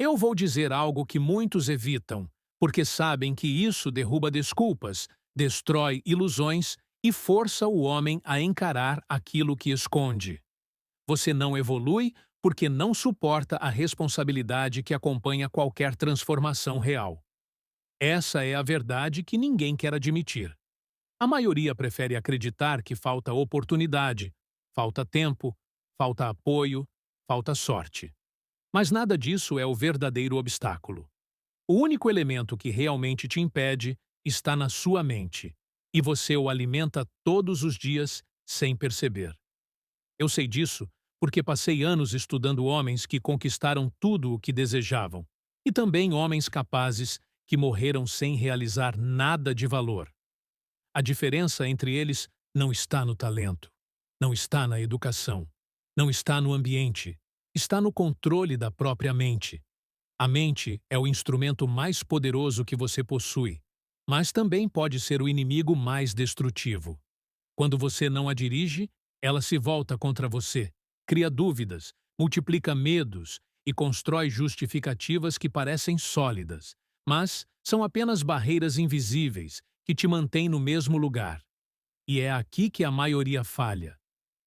Eu vou dizer algo que muitos evitam, porque sabem que isso derruba desculpas, destrói ilusões e força o homem a encarar aquilo que esconde. Você não evolui porque não suporta a responsabilidade que acompanha qualquer transformação real. Essa é a verdade que ninguém quer admitir. A maioria prefere acreditar que falta oportunidade, falta tempo, falta apoio, falta sorte. Mas nada disso é o verdadeiro obstáculo. O único elemento que realmente te impede está na sua mente, e você o alimenta todos os dias sem perceber. Eu sei disso porque passei anos estudando homens que conquistaram tudo o que desejavam, e também homens capazes que morreram sem realizar nada de valor. A diferença entre eles não está no talento, não está na educação, não está no ambiente, está no controle da própria mente. A mente é o instrumento mais poderoso que você possui, mas também pode ser o inimigo mais destrutivo. Quando você não a dirige, ela se volta contra você, cria dúvidas, multiplica medos e constrói justificativas que parecem sólidas, mas são apenas barreiras invisíveis que te mantêm no mesmo lugar. E é aqui que a maioria falha.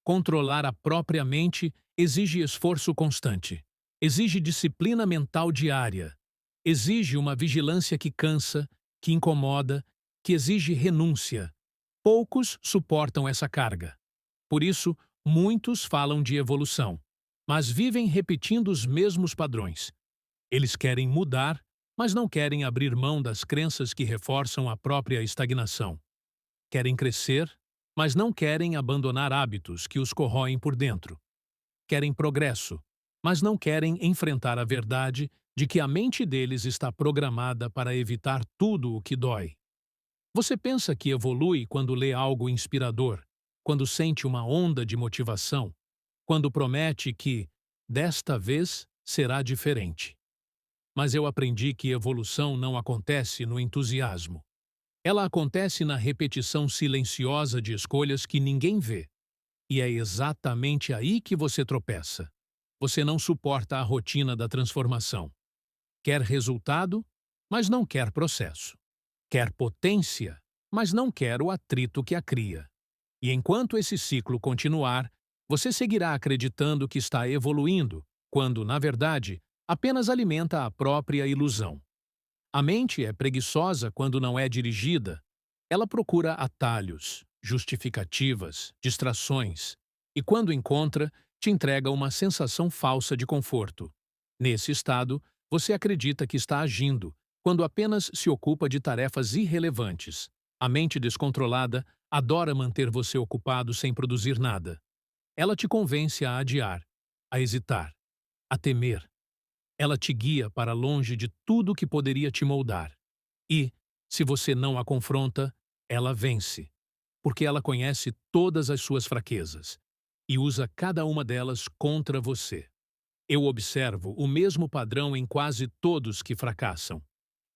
Controlar a própria mente exige esforço constante, exige disciplina mental diária, exige uma vigilância que cansa, que incomoda, que exige renúncia. Poucos suportam essa carga. Por isso, muitos falam de evolução, mas vivem repetindo os mesmos padrões. Eles querem mudar, mas não querem abrir mão das crenças que reforçam a própria estagnação. Querem crescer, mas não querem abandonar hábitos que os corroem por dentro. Querem progresso, mas não querem enfrentar a verdade de que a mente deles está programada para evitar tudo o que dói. Você pensa que evolui quando lê algo inspirador, quando sente uma onda de motivação, quando promete que, desta vez, será diferente. Mas eu aprendi que evolução não acontece no entusiasmo. Ela acontece na repetição silenciosa de escolhas que ninguém vê. E é exatamente aí que você tropeça. Você não suporta a rotina da transformação. Quer resultado, mas não quer processo. Quer potência, mas não quer o atrito que a cria. E enquanto esse ciclo continuar, você seguirá acreditando que está evoluindo, quando, na verdade, apenas alimenta a própria ilusão. A mente é preguiçosa quando não é dirigida. Ela procura atalhos, justificativas, distrações, e quando encontra, te entrega uma sensação falsa de conforto. Nesse estado, você acredita que está agindo, quando apenas se ocupa de tarefas irrelevantes. A mente descontrolada adora manter você ocupado sem produzir nada. Ela te convence a adiar, a hesitar, a temer. Ela te guia para longe de tudo que poderia te moldar. E, se você não a confronta, ela vence, porque ela conhece todas as suas fraquezas e usa cada uma delas contra você. Eu observo o mesmo padrão em quase todos que fracassam.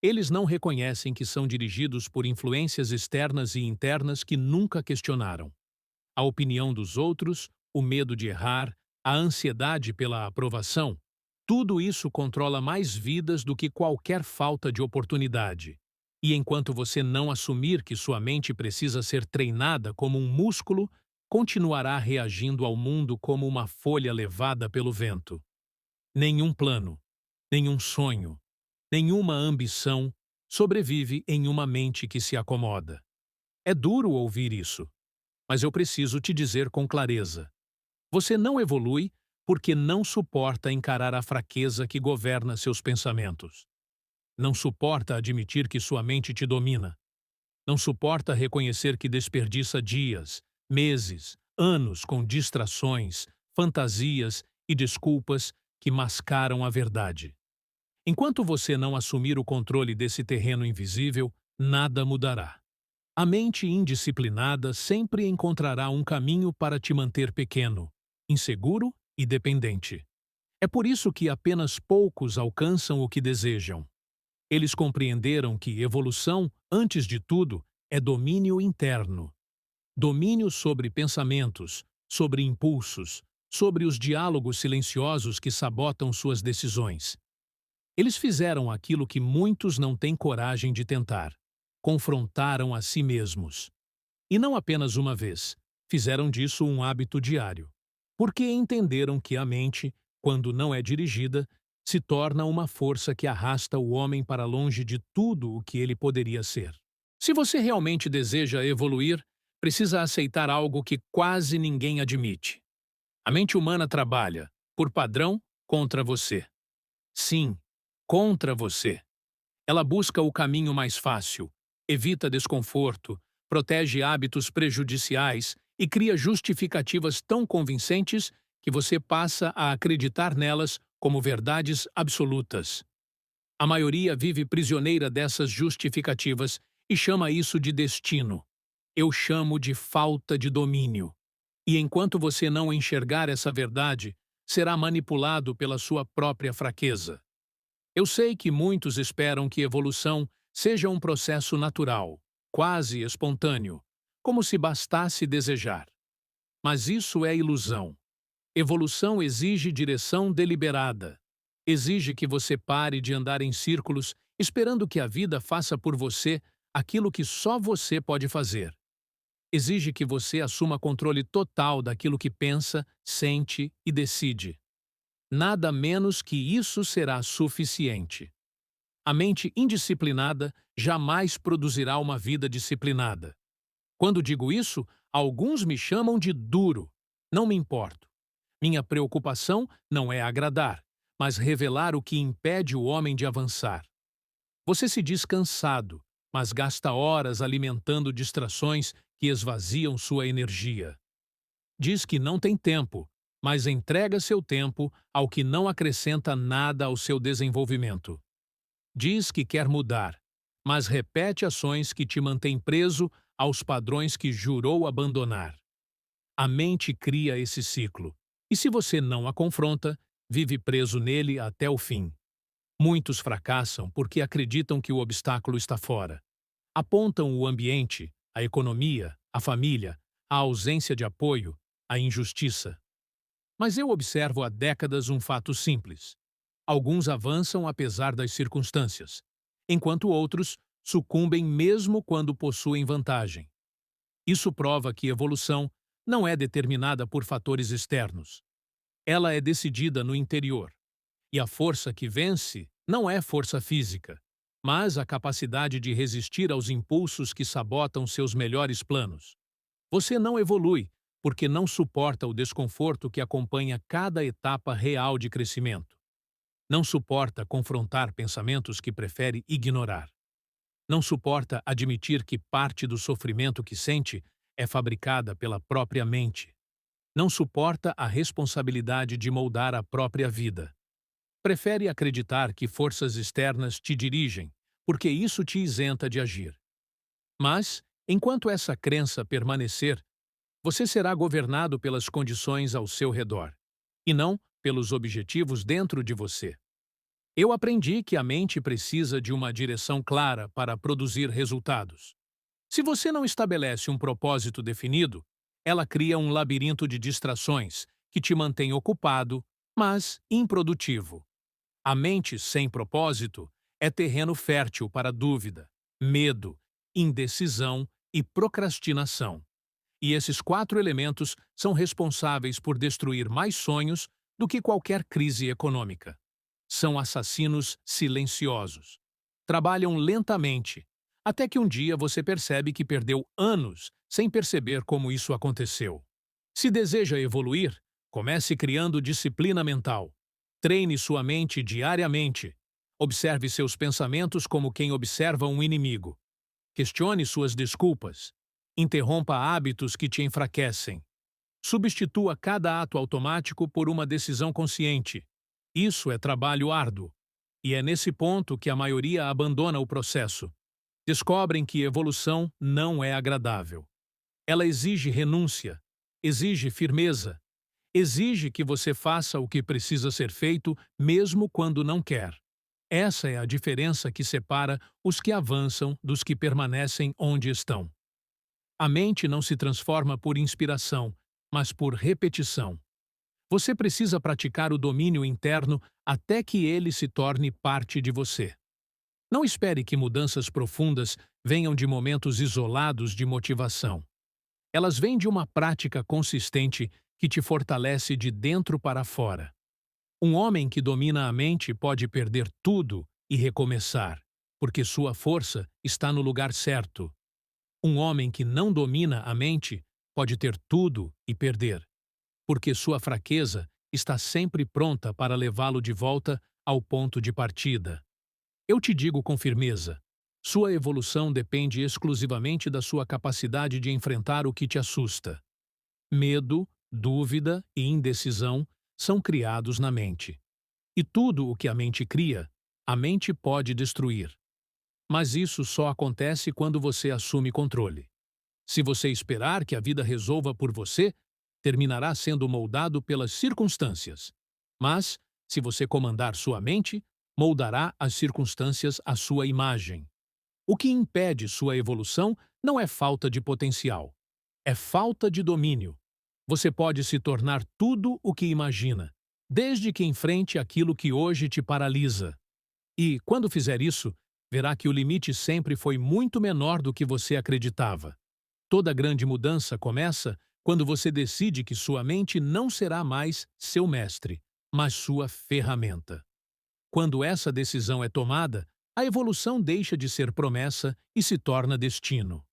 Eles não reconhecem que são dirigidos por influências externas e internas que nunca questionaram. A opinião dos outros, o medo de errar, a ansiedade pela aprovação, tudo isso controla mais vidas do que qualquer falta de oportunidade. E enquanto você não assumir que sua mente precisa ser treinada como um músculo, continuará reagindo ao mundo como uma folha levada pelo vento. Nenhum plano, nenhum sonho, nenhuma ambição sobrevive em uma mente que se acomoda. É duro ouvir isso, mas eu preciso te dizer com clareza. Você não evolui porque não suporta encarar a fraqueza que governa seus pensamentos. Não suporta admitir que sua mente te domina. Não suporta reconhecer que desperdiça dias, meses, anos com distrações, fantasias e desculpas que mascaram a verdade. Enquanto você não assumir o controle desse terreno invisível, nada mudará. A mente indisciplinada sempre encontrará um caminho para te manter pequeno, inseguro e dependente. É por isso que apenas poucos alcançam o que desejam. Eles compreenderam que evolução, antes de tudo, é domínio interno. Domínio sobre pensamentos, sobre impulsos, sobre os diálogos silenciosos que sabotam suas decisões. Eles fizeram aquilo que muitos não têm coragem de tentar. Confrontaram a si mesmos. E não apenas uma vez, fizeram disso um hábito diário. Porque entenderam que a mente, quando não é dirigida, se torna uma força que arrasta o homem para longe de tudo o que ele poderia ser. Se você realmente deseja evoluir, precisa aceitar algo que quase ninguém admite. A mente humana trabalha, por padrão, contra você. Sim, contra você. Ela busca o caminho mais fácil, evita desconforto, protege hábitos prejudiciais e cria justificativas tão convincentes que você passa a acreditar nelas como verdades absolutas. A maioria vive prisioneira dessas justificativas e chama isso de destino. Eu chamo de falta de domínio. E enquanto você não enxergar essa verdade, será manipulado pela sua própria fraqueza. Eu sei que muitos esperam que evolução seja um processo natural, quase espontâneo, como se bastasse desejar. Mas isso é ilusão. Evolução exige direção deliberada. Exige que você pare de andar em círculos esperando que a vida faça por você aquilo que só você pode fazer. Exige que você assuma controle total daquilo que pensa, sente e decide. Nada menos que isso será suficiente. A mente indisciplinada jamais produzirá uma vida disciplinada. Quando digo isso, alguns me chamam de duro. Não me importo. Minha preocupação não é agradar, mas revelar o que impede o homem de avançar. Você se diz cansado, mas gasta horas alimentando distrações que esvaziam sua energia. Diz que não tem tempo, mas entrega seu tempo ao que não acrescenta nada ao seu desenvolvimento. Diz que quer mudar, mas repete ações que te mantêm preso aos padrões que jurou abandonar. A mente cria esse ciclo, e se você não a confronta, vive preso nele até o fim. Muitos fracassam porque acreditam que o obstáculo está fora. Apontam o ambiente, a economia, a família, a ausência de apoio, a injustiça. Mas eu observo há décadas um fato simples. Alguns avançam apesar das circunstâncias, enquanto outros sucumbem mesmo quando possuem vantagem. Isso prova que evolução não é determinada por fatores externos. Ela é decidida no interior. E a força que vence não é força física, mas a capacidade de resistir aos impulsos que sabotam seus melhores planos. Você não evolui porque não suporta o desconforto que acompanha cada etapa real de crescimento. Não suporta confrontar pensamentos que prefere ignorar. Não suporta admitir que parte do sofrimento que sente é fabricada pela própria mente. Não suporta a responsabilidade de moldar a própria vida. Prefere acreditar que forças externas te dirigem, porque isso te isenta de agir. Mas, enquanto essa crença permanecer, você será governado pelas condições ao seu redor, e não pelos objetivos dentro de você. Eu aprendi que a mente precisa de uma direção clara para produzir resultados. Se você não estabelece um propósito definido, ela cria um labirinto de distrações que te mantém ocupado, mas improdutivo. A mente sem propósito é terreno fértil para dúvida, medo, indecisão e procrastinação. E esses 4 elementos são responsáveis por destruir mais sonhos do que qualquer crise econômica. São assassinos silenciosos. Trabalham lentamente, até que um dia você percebe que perdeu anos sem perceber como isso aconteceu. Se deseja evoluir, comece criando disciplina mental. Treine sua mente diariamente. Observe seus pensamentos como quem observa um inimigo. Questione suas desculpas. Interrompa hábitos que te enfraquecem. Substitua cada ato automático por uma decisão consciente. Isso é trabalho árduo. E é nesse ponto que a maioria abandona o processo. Descobrem que evolução não é agradável. Ela exige renúncia, exige firmeza, exige que você faça o que precisa ser feito mesmo quando não quer. Essa é a diferença que separa os que avançam dos que permanecem onde estão. A mente não se transforma por inspiração, mas por repetição. Você precisa praticar o domínio interno até que ele se torne parte de você. Não espere que mudanças profundas venham de momentos isolados de motivação. Elas vêm de uma prática consistente que te fortalece de dentro para fora. Um homem que domina a mente pode perder tudo e recomeçar, porque sua força está no lugar certo. Um homem que não domina a mente pode ter tudo e perder, porque sua fraqueza está sempre pronta para levá-lo de volta ao ponto de partida. Eu te digo com firmeza: sua evolução depende exclusivamente da sua capacidade de enfrentar o que te assusta. Medo, dúvida e indecisão são criados na mente. E tudo o que a mente cria, a mente pode destruir. Mas isso só acontece quando você assume controle. Se você esperar que a vida resolva por você, terminará sendo moldado pelas circunstâncias. Mas, se você comandar sua mente, moldará as circunstâncias à sua imagem. O que impede sua evolução não é falta de potencial, é falta de domínio. Você pode se tornar tudo o que imagina, desde que enfrente aquilo que hoje te paralisa. E, quando fizer isso, verá que o limite sempre foi muito menor do que você acreditava. Toda grande mudança começa quando você decide que sua mente não será mais seu mestre, mas sua ferramenta. Quando essa decisão é tomada, a evolução deixa de ser promessa e se torna destino.